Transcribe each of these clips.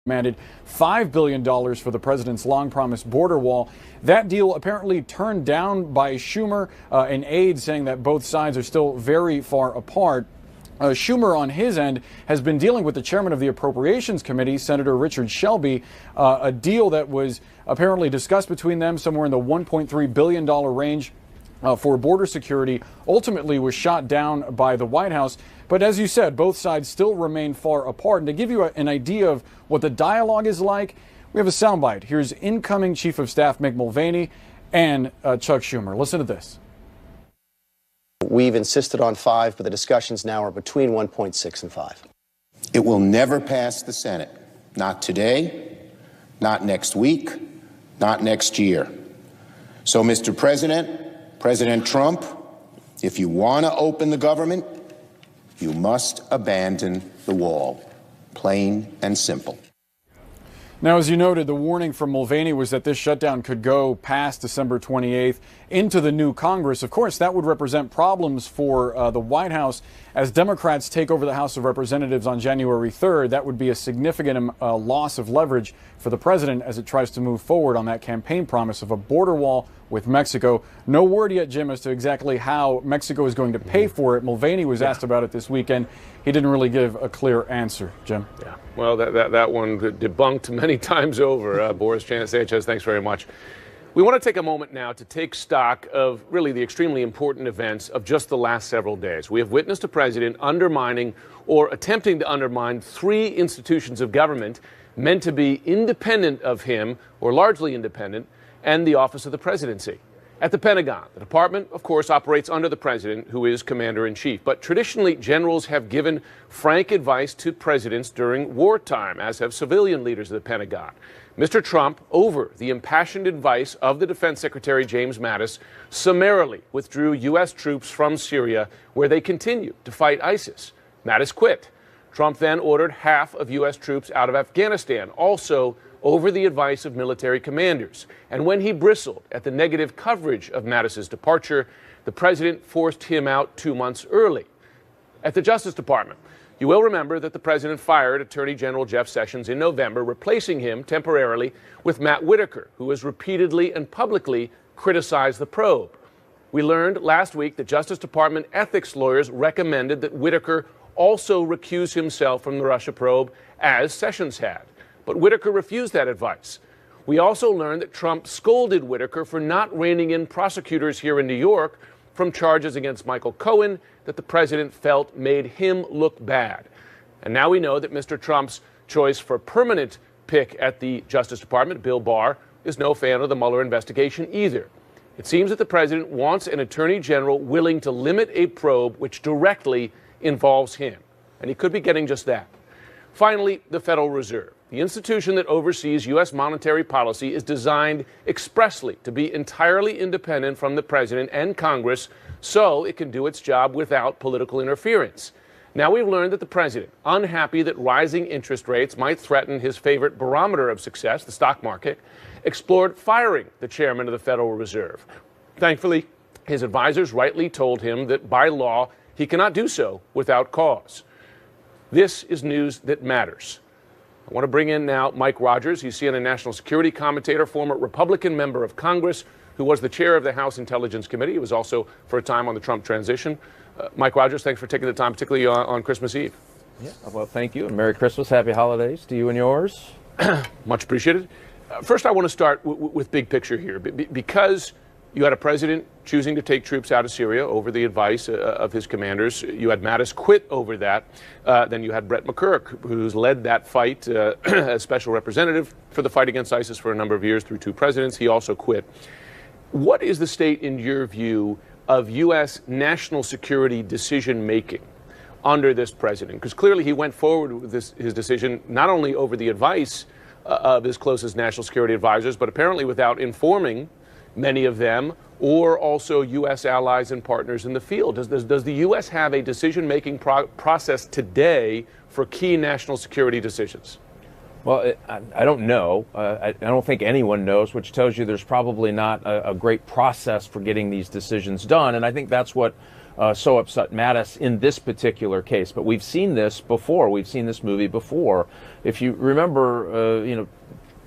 demanded $5 billion for the president's long-promised border wall. That deal apparently turned down by Schumer, an aide saying that both sides are still very far apart. Schumer, on his end, has been dealing with the chairman of the Appropriations Committee, Senator Richard Shelby, a deal that was apparently discussed between them somewhere in the $1.3 billion range for border security, ultimately was shot down by the White House. But as you said, both sides still remain far apart. And to give you an idea of what the dialogue is like, we have a soundbite. Here's incoming Chief of Staff Mick Mulvaney and Chuck Schumer. Listen to this. We've insisted on 5, but the discussions now are between 1.6 and 5. It will never pass the Senate. Not today, not next week, not next year. So, Mr. President, President Trump, if you want to open the government, you must abandon the wall. Plain and simple. Now, as you noted, the warning from Mulvaney was that this shutdown could go past December 28th into the new Congress. Of course, that would represent problems for the White House. As Democrats take over the House of Representatives on January 3rd, that would be a significant loss of leverage for the president as it tries to move forward on that campaign promise of a border wall with Mexico. No word yet, Jim, as to exactly how Mexico is going to pay for it. Mulvaney was asked about it this weekend. He didn't really give a clear answer, Jim. Yeah, well, that one debunked many times over. Boris Sanchez, thanks very much. We want to take a moment now to take stock of really the extremely important events of just the last several days. We have witnessed a president undermining or attempting to undermine 3 institutions of government meant to be independent of him, or largely independent, and the office of the presidency. At the Pentagon, the department, of course, operates under the president, who is commander-in-chief. But traditionally, generals have given frank advice to presidents during wartime, as have civilian leaders of the Pentagon. Mr. Trump, over the impassioned advice of the Defense Secretary James Mattis, summarily withdrew U.S. troops from Syria, where they continue to fight ISIS. Mattis quit. Trump then ordered half of U.S. troops out of Afghanistan, also over the advice of military commanders. And when he bristled at the negative coverage of Mattis's departure, the president forced him out 2 months early. At the Justice Department, you will remember that the president fired Attorney General Jeff Sessions in November, replacing him temporarily with Matt Whitaker, who has repeatedly and publicly criticized the probe. We learned last week that Justice Department ethics lawyers recommended that Whitaker also recuse himself from the Russia probe, as Sessions had. But Whitaker refused that advice. We also learned that Trump scolded Whitaker for not reining in prosecutors here in New York from charges against Michael Cohen that the president felt made him look bad. And now we know that Mr. Trump's choice for permanent pick at the Justice Department, Bill Barr, is no fan of the Mueller investigation either. It seems that the president wants an attorney general willing to limit a probe which directly involves him. And he could be getting just that. Finally, the Federal Reserve. The institution that oversees U.S. monetary policy is designed expressly to be entirely independent from the president and Congress so it can do its job without political interference. Now we've learned that the president, unhappy that rising interest rates might threaten his favorite barometer of success, the stock market, explored firing the chairman of the Federal Reserve. Thankfully, his advisors rightly told him that by law he cannot do so without cause. This is news that matters. I want to bring in now Mike Rogers. He's CNN national security commentator, former Republican member of Congress, who was the chair of the House Intelligence Committee. He was also, for a time, on the Trump transition. Mike Rogers, thanks for taking the time, particularly on Christmas Eve. Yeah, well, thank you, and Merry Christmas, Happy Holidays to you and yours. Much appreciated. First, I want to start with big picture here, because you had a president choosing to take troops out of Syria over the advice of his commanders. You had Mattis quit over that. Then you had Brett McCurk, who's led that fight as special representative for the fight against ISIS for a number of years through 2 presidents. He also quit. What is the state, in your view, of U.S. national security decision-making under this president? Because clearly he went forward with his decision not only over the advice of his closest national security advisors, but apparently without informing many of them, or also U.S. allies and partners in the field. Does the U.S. have a decision-making process today for key national security decisions? Well, I don't know. I don't think anyone knows, which tells you there's probably not a great process for getting these decisions done. And I think that's what so upset Mattis in this particular case. But we've seen this before. We've seen this movie before. If you remember,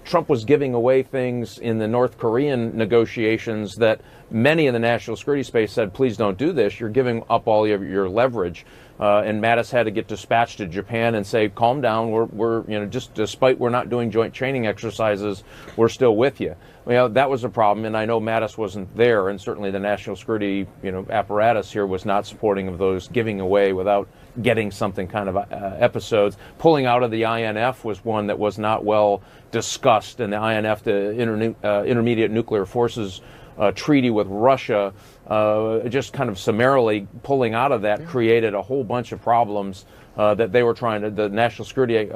Trump was giving away things in the North Korean negotiations that many in the national security space said, please don't do this. You're giving up all of your leverage. And Mattis had to get dispatched to Japan and say, calm down. We're just despite we're not doing joint training exercises, we're still with you. Well, that was a problem. And I know Mattis wasn't there. And certainly the national security, apparatus here was not supporting of those giving away without getting something kind of episodes. Pulling out of the INF was one that was not well discussed. And the INF, the Intermediate Nuclear Forces treaty with Russia, just kind of summarily pulling out of that created a whole bunch of problems that they were the national security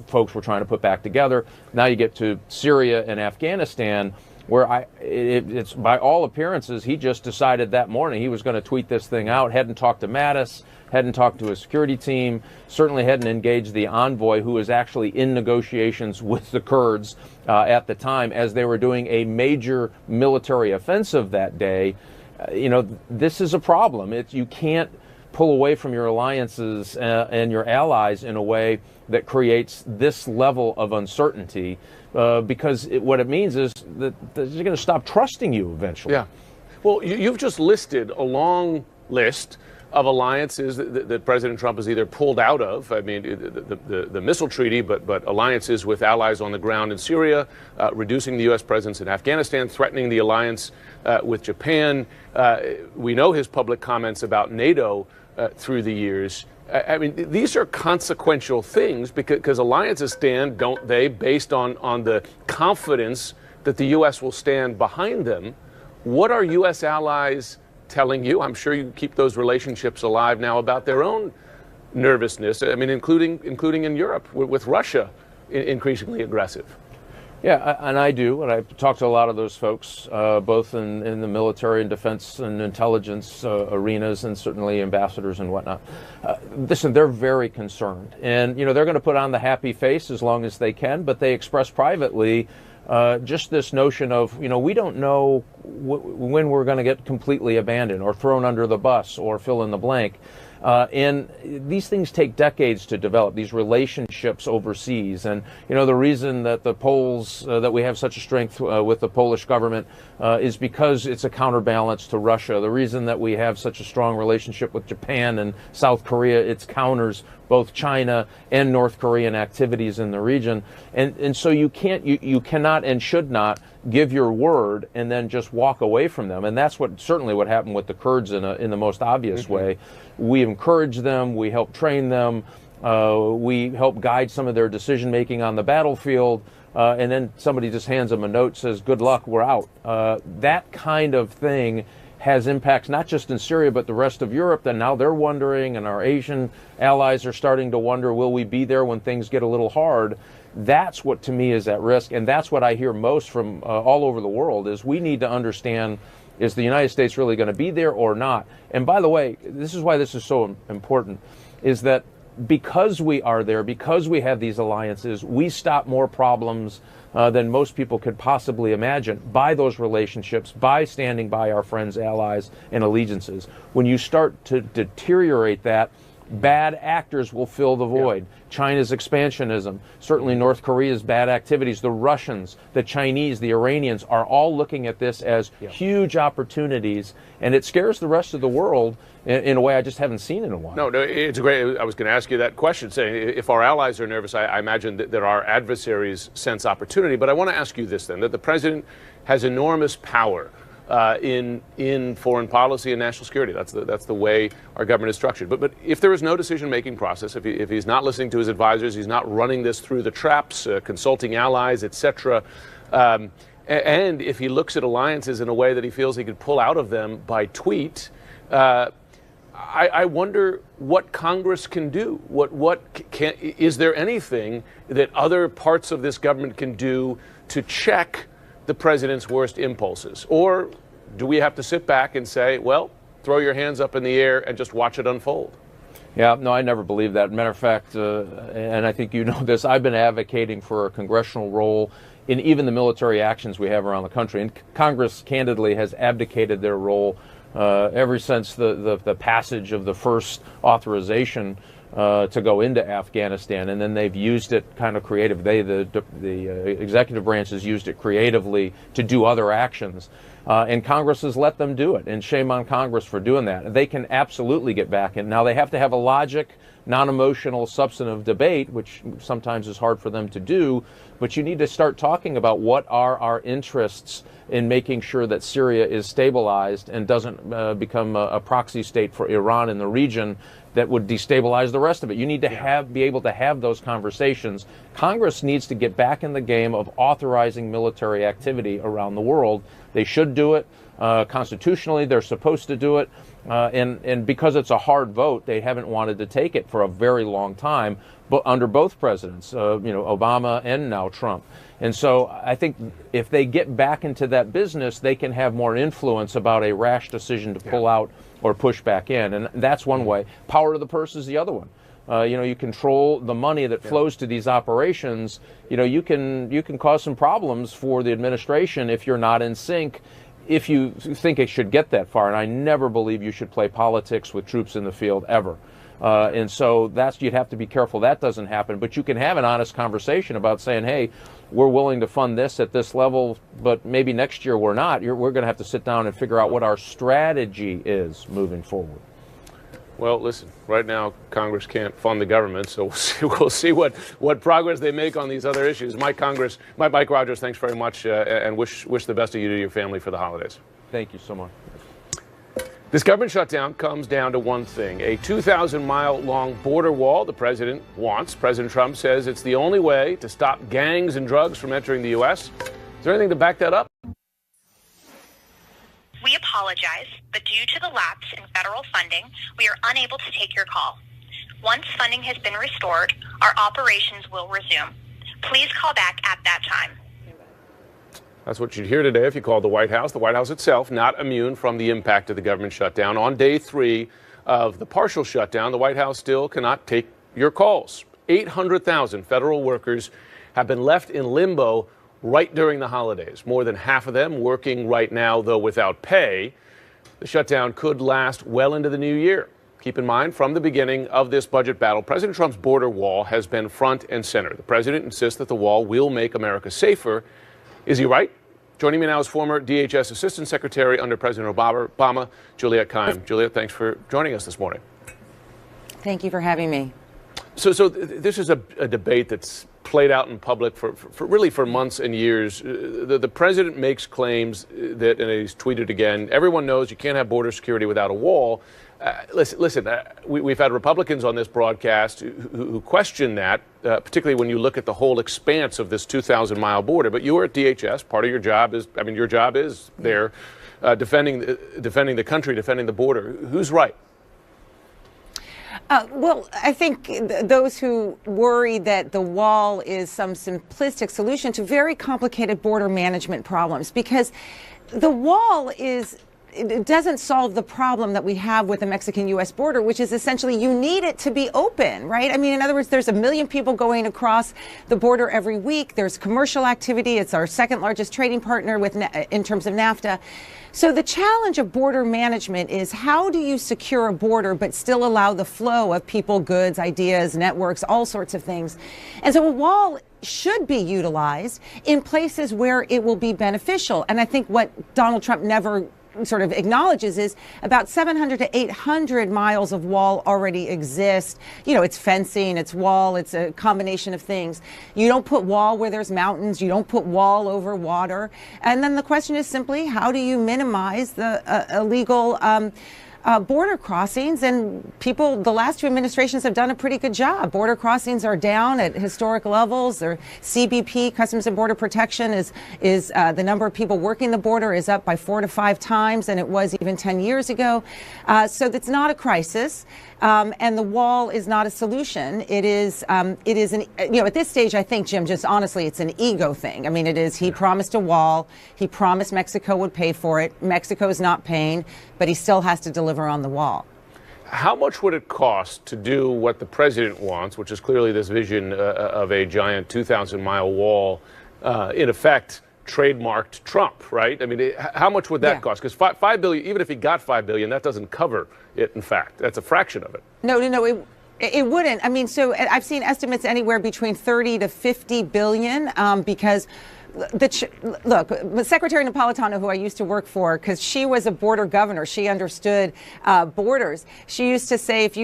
folks were trying to put back together. Now you get to Syria and Afghanistan, where it's by all appearances, he just decided that morning he was going to tweet this thing out, hadn't talked to Mattis, hadn't talked to his security team, certainly hadn't engaged the envoy who was actually in negotiations with the Kurds at the time as they were doing a major military offensive that day. This is a problem. You can't pull away from your alliances and your allies in a way that creates this level of uncertainty because what it means is that they're going to stop trusting you eventually. Yeah. Well, you've just listed a long list of alliances that President Trump has either pulled out of. I mean, the missile treaty, but alliances with allies on the ground in Syria, reducing the U.S. presence in Afghanistan, threatening the alliance with Japan. We know his public comments about NATO through the years. I mean, these are consequential things because alliances stand, don't they, based on the confidence that the U.S. will stand behind them. What are U.S. allies telling you? I'm sure you keep those relationships alive now about their own nervousness. I mean, including in Europe with Russia increasingly aggressive. Yeah, and I do, and I talk to a lot of those folks, both in the military and defense and intelligence arenas, and certainly ambassadors and whatnot. Listen, they're very concerned, and they're going to put on the happy face as long as they can, but they express privately just this notion of, we don't know when we're going to get completely abandoned or thrown under the bus or fill in the blank. And these things take decades to develop, these relationships overseas. And, the reason that the Poles, that we have such a strength with the Polish government is because it's a counterbalance to Russia. The reason that we have such a strong relationship with Japan and South Korea, it's counters both China and North Korean activities in the region. And so you cannot and should not give your word and then just walk away from them. And that's certainly what happened with the Kurds in the most obvious way. We encourage them, we help train them, we help guide some of their decision making on the battlefield, and then somebody just hands them a note, says, good luck, we're out. That kind of thing has impacts not just in Syria, but the rest of Europe. That now they're wondering, and our Asian allies are starting to wonder, will we be there when things get a little hard? That's what, to me, is at risk, and that's what I hear most from all over the world, is we need to understand, is the United States really going to be there or not? And by the way, this is why this is so important, is that because we are there, because we have these alliances, we stop more problems than most people could possibly imagine by those relationships, by standing by our friends, allies, and allegiances. When you start to deteriorate that, bad actors will fill the void. Yeah. China's expansionism, certainly North Korea's bad activities, the Russians, the Chinese, the Iranians are all looking at this as huge opportunities, and it scares the rest of the world in a way I just haven't seen in a while. No, it's great. I was going to ask you that question, saying if our allies are nervous, I imagine that our adversaries sense opportunity. But I want to ask you this then, that the president has enormous power in foreign policy and national security. That's the way our government is structured. But if there is no decision-making process, if he's not listening to his advisors, he's not running this through the traps, consulting allies, etc., and if he looks at alliances in a way that he feels he could pull out of them by tweet, I wonder what Congress can do. Is there anything that other parts of this government can do to check the president's worst impulses? Or do we have to sit back and say, well, throw your hands up in the air and just watch it unfold? Yeah, no, I never believed that. Matter of fact, and I think you know this, I've been advocating for a congressional role in even the military actions we have around the country. And Congress, candidly, has abdicated their role Ever since the passage of the first authorization to go into Afghanistan, and then they've used it kind of creative. The executive branch has used it creatively to do other actions, and Congress has let them do it. And shame on Congress for doing that. They can absolutely get back in. Now they have to have a logic, non-emotional, substantive debate, which sometimes is hard for them to do. But you need to start talking about what are our interests in making sure that Syria is stabilized and doesn't become a proxy state for Iran in the region that would destabilize the rest of it. You need to be able to have those conversations. Congress needs to get back in the game of authorizing military activity around the world. They should do it. Constitutionally, they're supposed to do it. And because it's a hard vote, they haven't wanted to take it for a very long time, but under both presidents, Obama and now Trump. And so I think if they get back into that business, they can have more influence about a rash decision to pull out or push back in. And that's one way. Power to the purse is the other one. You control the money that flows to these operations. You can cause some problems for the administration if you're not in sync, if you think it should get that far. And I never believe you should play politics with troops in the field ever. And so you'd have to be careful that doesn't happen. But you can have an honest conversation about saying, hey, we're willing to fund this at this level, but maybe next year we're not. We're going to have to sit down and figure out what our strategy is moving forward. Well, listen, right now Congress can't fund the government, so we'll see what progress they make on these other issues. Mike Rogers, thanks very much, and wish the best of you to your family for the holidays. Thank you so much. This government shutdown comes down to one thing: a 2,000-mile-long border wall the president wants. President Trump says it's the only way to stop gangs and drugs from entering the U.S. Is there anything to back that up? We apologize, but due to the lapse in federal funding, we are unable to take your call. Once funding has been restored, our operations will resume. Please call back at that time. That's what you'd hear today if you called the White House. The White House itself not immune from the impact of the government shutdown. On day 3 of the partial shutdown, the White House still cannot take your calls. 800,000 federal workers have been left in limbo right during the holidays. More than half of them working right now, though without pay. The shutdown could last well into the new year. Keep in mind, from the beginning of this budget battle, President Trump's border wall has been front and center. The president insists that the wall will make America safer. Is he right? Joining me now is former DHS Assistant Secretary under President Obama, Juliette Kayyem. Juliette, thanks for joining us this morning. Thank you for having me. So this is a debate that's played out in public for months and years. The president makes claims that, and he's tweeted again, everyone knows you can't have border security without a wall. Listen, we've had Republicans on this broadcast who question that, particularly when you look at the whole expanse of this 2,000-mile border. But you are at DHS. Part of your job is, your job is there, defending the country, defending the border. Who's right? Well, I think those who worry that the wall is some simplistic solution to very complicated border management problems, because the wall it doesn't solve the problem that we have with the Mexican-U.S. border, which is essentially you need it to be open, right? I mean, in other words, there's 1 million people going across the border every week. There's commercial activity. It's our second largest trading partner in terms of NAFTA. So the challenge of border management is how do you secure a border but still allow the flow of people, goods, ideas, networks, all sorts of things. And so a wall should be utilized in places where it will be beneficial. And I think what Donald Trump never sort of acknowledges is about 700 to 800 miles of wall already exist. It's fencing, it's wall, it's a combination of things. You don't put wall where there's mountains, you don't put wall over water. And then the question is simply, how do you minimize the illegal border crossings? And the last 2 administrations have done a pretty good job. Border crossings are down at historic levels. Or CBP, Customs and Border Protection, is the number of people working the border is up by 4 to 5 times than it was even 10 years ago. So that's not a crisis. And the wall is not a solution. It is at this stage, I think, Jim, just honestly, it's an ego thing. I mean, it is, he promised a wall. He promised Mexico would pay for it. Mexico's not paying, but he still has to deliver on the wall. How much would it cost to do what the president wants, which is clearly this vision of a giant 2,000-mile wall, in effect, trademarked Trump, right? I mean, how much would that cost? Because $5 billion, even if he got $5 billion, that doesn't cover it. In fact, that's a fraction of it. No. It wouldn't. I mean, so I've seen estimates anywhere between 30 to 50 billion because look, Secretary Napolitano, who I used to work for, because she was a border governor, she understood borders. She used to say, if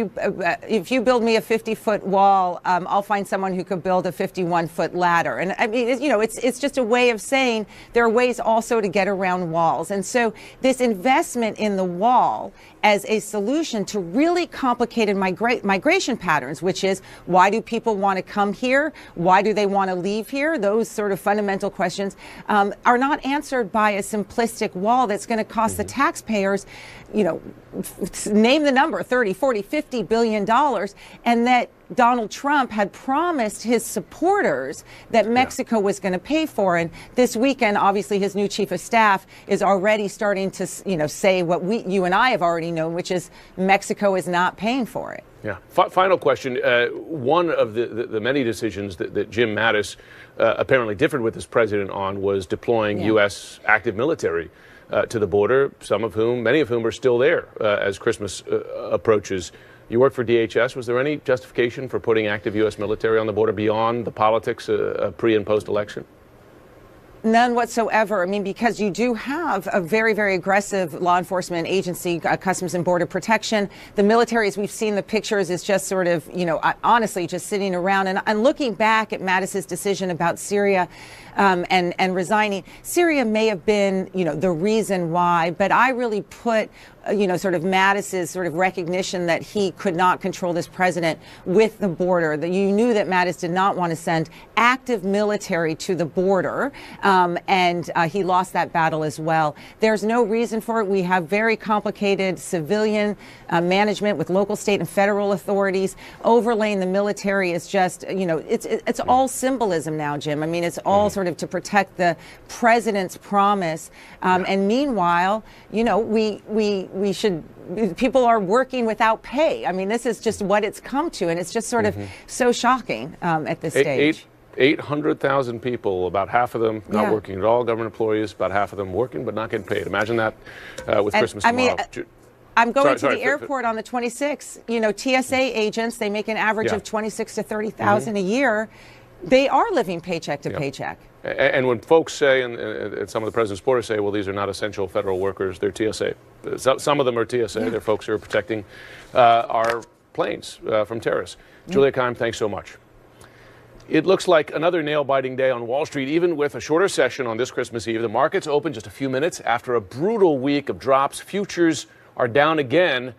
you build me a 50-foot wall, I'll find someone who could build a 51-foot ladder. And I mean, it's just a way of saying there are ways also to get around walls. And so this investment in the wall as a solution to really complicated migration patterns, which is, why do people want to come here? Why do they want to leave here? Those sort of fundamental questions are not answered by a simplistic wall that's going to cost the taxpayers, name the number, 30, 40, 50 billion dollars, and that Donald Trump had promised his supporters that Mexico was going to pay for. And this weekend, obviously, his new chief of staff is already starting to, say what you and I have already known, which is Mexico is not paying for it. Yeah. Final question. One of the many decisions that Jim Mattis apparently differed with his president on was deploying U.S. active military to the border, many of whom are still there as Christmas approaches. You work for DHS. Was there any justification for putting active U.S. military on the border beyond the politics pre- and post-election? None whatsoever. I mean, because you do have a very, very aggressive law enforcement agency, Customs and Border Protection. The military, as we've seen the pictures, is just sort of, honestly, just sitting around. And looking back at Mattis's decision about Syria and resigning, Syria may have been, the reason why. But I really put sort of Mattis's sort of recognition that he could not control this president with the border. That you knew that Mattis did not want to send active military to the border, and he lost that battle as well. There's no reason for it. We have very complicated civilian management with local, state, and federal authorities. Overlaying the military is just, it's all symbolism now, Jim. I mean, it's all sort of to protect the president's promise. And meanwhile, people are working without pay. I mean, this is just what it's come to, and it's just sort of so shocking at this stage. 800,000 people, about half of them not working at all, government employees, about half of them working but not getting paid. Imagine that with Christmas tomorrow. I'm going to the airport on the 26th. TSA agents, they make an average of $26,000 to $30,000 a year. They are living paycheck to paycheck. And when folks say, and some of the president's supporters say, well, these are not essential federal workers, they're TSA. Some of them are TSA. They're folks who are protecting our planes from terrorists. Julia Keim, thanks so much. It looks like another nail-biting day on Wall Street, even with a shorter session on this Christmas Eve. The markets open just a few minutes after a brutal week of drops. Futures are down again,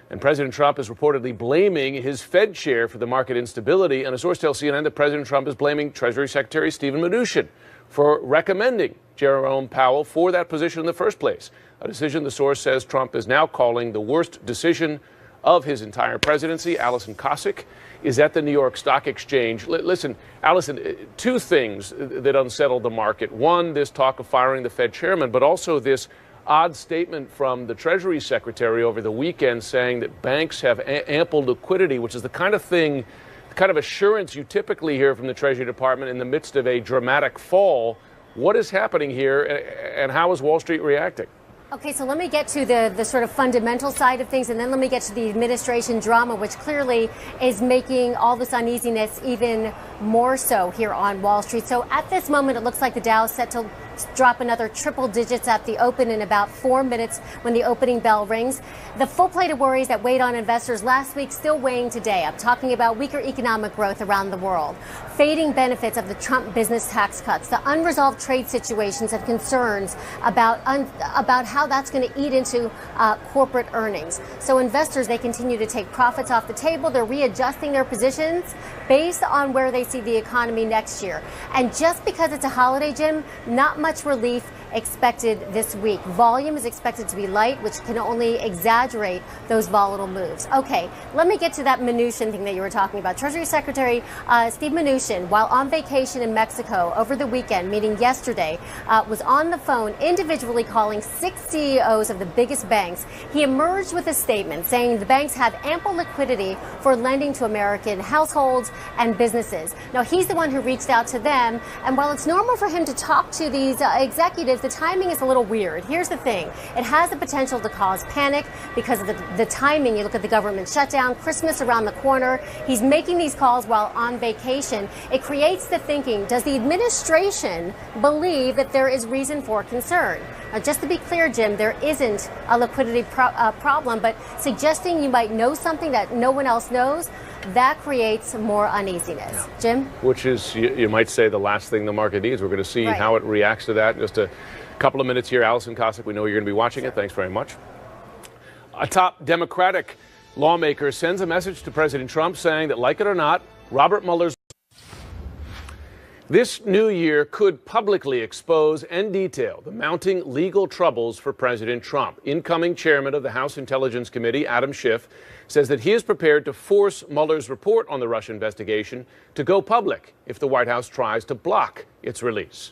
and President Trump is reportedly blaming his Fed chair for the market instability. And a source tells CNN that President Trump is blaming Treasury Secretary Steven Mnuchin for recommending Jerome Powell for that position in the first place, a decision the source says Trump is now calling the worst decision of his entire presidency. Allison Cossack is at the New York Stock Exchange. Listen, Allison, two things that unsettled the market. One, this talk of firing the Fed chairman, but also this odd statement from the Treasury Secretary over the weekend saying that banks have ample liquidity, which is the kind of thing, the kind of assurance you typically hear from the Treasury Department in the midst of a dramatic fall. What is happening here, and how is Wall Street reacting? Okay, so let me get to the sort of fundamental side of things, and then let me get to the administration drama, which clearly is making all this uneasiness even more so here on Wall Street. So at this moment, it looks like the Dow is set to drop another triple digits at the open in about 4 minutes when the opening bell rings. The full plate of worries that weighed on investors last week still weighing today. I'm talking about weaker economic growth around the world, fading benefits of the Trump business tax cuts, the unresolved trade situations and concerns about how that's going to eat into corporate earnings. So investors, they continue to take profits off the table. They're readjusting their positions based on where they see the economy next year. And just because it's a holiday, Jim, not much relief expected this week. Volume is expected to be light, which can only exaggerate those volatile moves. Okay, let me get to that Mnuchin thing that you were talking about. Treasury Secretary Steve Mnuchin, while on vacation in Mexico over the weekend, meeting yesterday, was on the phone individually calling 6 CEOs of the biggest banks. He emerged with a statement saying the banks have ample liquidity for lending to American households and businesses. Now, he's the one who reached out to them, and while it's normal for him to talk to these these executives, the timing is a little weird. Here's the thing. It has the potential to cause panic because of the timing. You look at the government shutdown, Christmas around the corner. He's making these calls while on vacation. It creates the thinking, does the administration believe that there is reason for concern? Now, just to be clear, Jim, there isn't a liquidity problem, but suggesting you might know something that no one else knows, that creates more uneasiness. Yeah. Jim? Which is, you might say, the last thing the market needs. We're going to see how it reacts to that in just a couple of minutes here. Alison Kosik, we know you're going to be watching it. Thanks very much. A top Democratic lawmaker sends a message to President Trump saying that, like it or not, Robert Mueller's this new year could publicly expose and detail the mounting legal troubles for President Trump. Incoming chairman of the House Intelligence Committee, Adam Schiff, says that he is prepared to force Mueller's report on the Russia investigation to go public if the White House tries to block its release.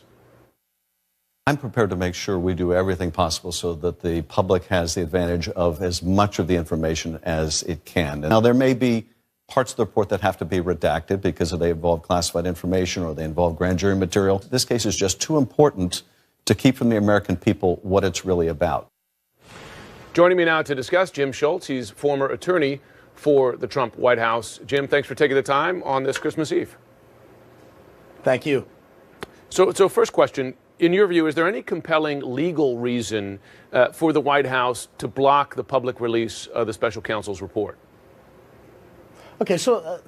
I'm prepared to make sure we do everything possible so that the public has the advantage of as much of the information as it can. Now, there may be parts of the report that have to be redacted because they involve classified information or they involve grand jury material. This case is just too important to keep from the American people what it's really about. Joining me now to discuss, Jim Schultz. He's former attorney for the Trump White House. Jim, thanks for taking the time on this Christmas Eve. Thank you. So first question, in your view, is there any compelling legal reason for the White House to block the public release of the special counsel's report? Okay, so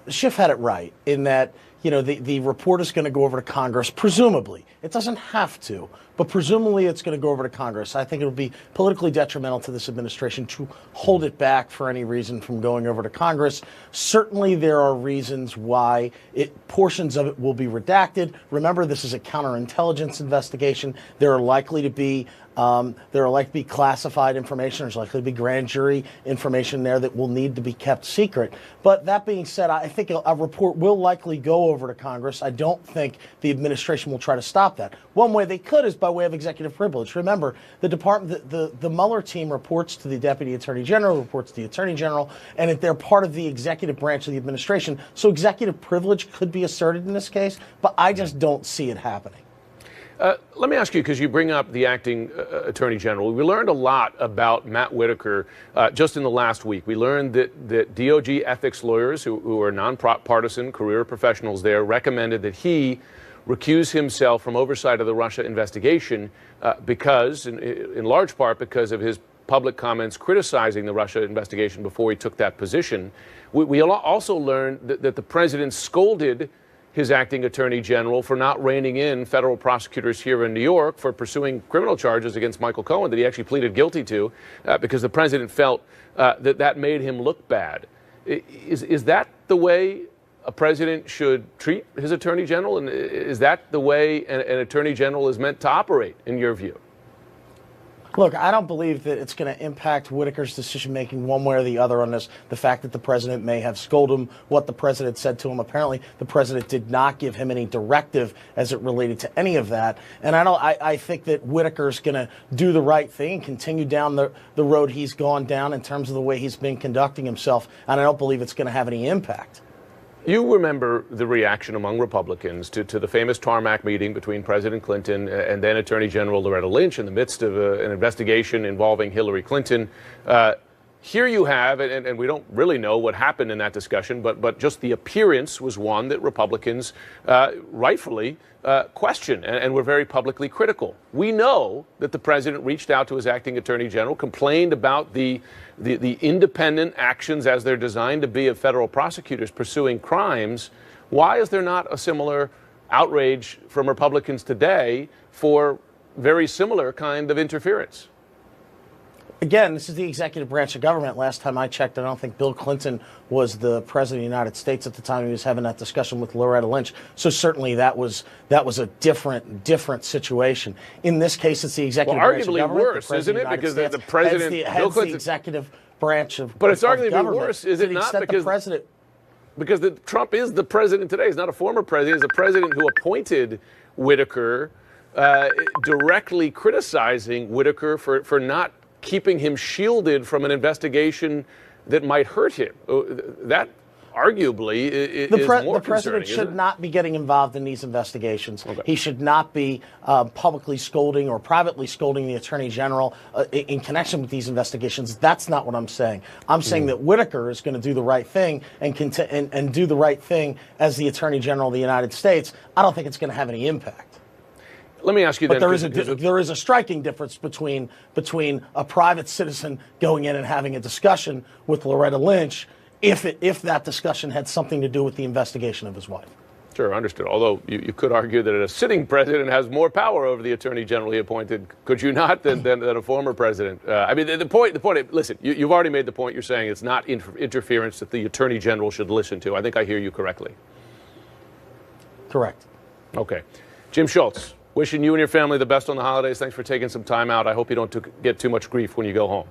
Schiff had it right in that, you know, the report is going to go over to Congress, presumably. It doesn't have to, but presumably it's going to go over to Congress. I think it would be politically detrimental to this administration to hold it back for any reason from going over to Congress. Certainly there are reasons why portions of it will be redacted. Remember, this is a counterintelligence investigation. There are likely to be classified information. There's likely to be grand jury information there that will need to be kept secret. But that being said, I think a report will likely go over to Congress. I don't think the administration will try to stop that. One way they could is by way of executive privilege. Remember, the Mueller team reports to the Deputy Attorney General, reports to the Attorney General, and they're part of the executive branch of the administration. So executive privilege could be asserted in this case, but I just don't see it happening. Let me ask you, because you bring up the acting attorney general. We learned a lot about Matt Whitaker just in the last week. We learned that DOJ ethics lawyers who are nonpartisan career professionals there recommended that he recuse himself from oversight of the Russia investigation because, in large part, because of his public comments criticizing the Russia investigation before he took that position. We also learned that the president scolded his acting attorney general for not reining in federal prosecutors here in New York for pursuing criminal charges against Michael Cohen that he actually pleaded guilty to because the president felt that made him look bad. Is that the way a president should treat his attorney general? And is that the way an attorney general is meant to operate, in your view? Look, I don't believe that it's going to impact Whitaker's decision-making one way or the other on this. The fact that the president may have scolded him, what the president said to him. Apparently, the president did not give him any directive as it related to any of that. And I think that Whitaker's going to do the right thing and continue down the road he's gone down in terms of the way he's been conducting himself. And I don't believe it's going to have any impact. You remember the reaction among Republicans to the famous tarmac meeting between President Clinton and then Attorney General Loretta Lynch in the midst of an investigation involving Hillary Clinton. Here you have, and we don't really know what happened in that discussion, but just the appearance was one that Republicans rightfully questioned and were very publicly critical. We know that the president reached out to his acting attorney general, complained about the independent actions as they're designed to be of federal prosecutors pursuing crimes. Why is there not a similar outrage from Republicans today for very similar kind of interference? Again, this is the executive branch of government. Last time I checked, I don't think Bill Clinton was the president of the United States at the time he was having that discussion with Loretta Lynch. So certainly that was a different situation. In this case, it's the executive branch of government. Arguably worse, isn't it? Because the president, Bill Clinton, the executive branch of but it's of arguably government. worse, is it not? Because the president. Because Trump is the president today. He's not a former president. He's a president who appointed Whitaker, directly criticizing Whitaker for not keeping him shielded from an investigation that might hurt him. That arguably is the more president concerning, should not be getting involved in these investigations. Okay. He should not be publicly scolding or privately scolding the attorney general in connection with these investigations. That's not what I'm saying. I'm saying that Whitaker is going to do the right thing and do the right thing as the attorney general of the United States. I don't think it's going to have any impact. Let me ask you but then. There is a striking difference between a private citizen going in and having a discussion with Loretta Lynch if that discussion had something to do with the investigation of his wife. Sure, understood. Although you could argue that a sitting president has more power over the attorney general he appointed, could you not, than a former president? I mean, the point. Listen, you've already made the point. You're saying it's not interference that the attorney general should listen to. I think I hear you correctly. Correct. Okay, Jim Schultz. Wishing you and your family the best on the holidays. Thanks for taking some time out. I hope you don't get too much grief when you go home.